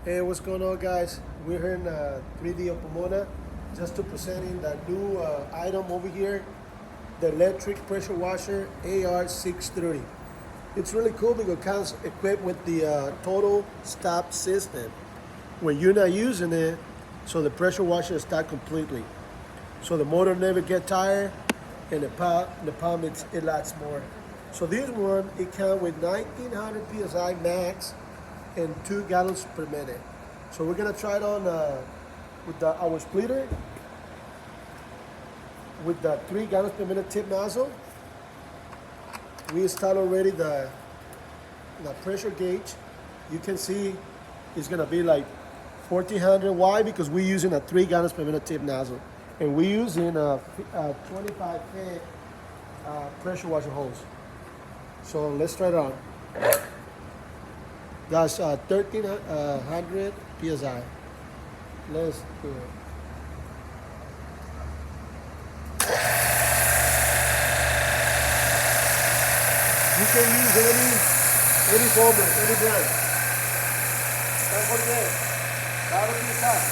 Hey, what's going on, guys? We're here in 3D of Pomona just to presenting the new item over here, the electric pressure washer AR630. It's really cool because it comes equipped with the total stop system. When you're not using it, so the pressure washer stops completely. So the motor never get tired, and the pump it lasts more. So this one, it comes with 1900 psi max and 2 gallons per minute. So we're gonna try it on with our splitter with the 3 gallons per minute tip nozzle. We installed already the pressure gauge. You can see it's gonna be like 1400. Why? Because we're using a 3 gallons per minute tip nozzle, and we're using a 25 feet pressure washer hose. So let's try it on. That's 1300 psi. Let's do it. You can use any formula, any brand. Don't forget, that'll be tough.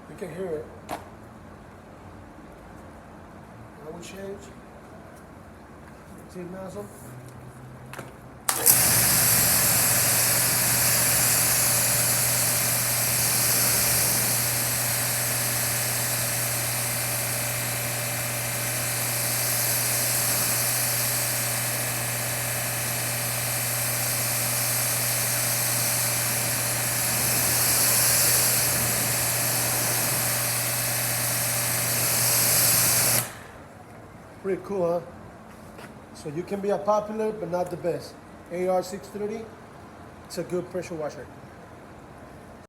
You can hear it. I will change the tip nozzle. Pretty cool, huh? So you can be a popular, but not the best. AR630, it's a good pressure washer.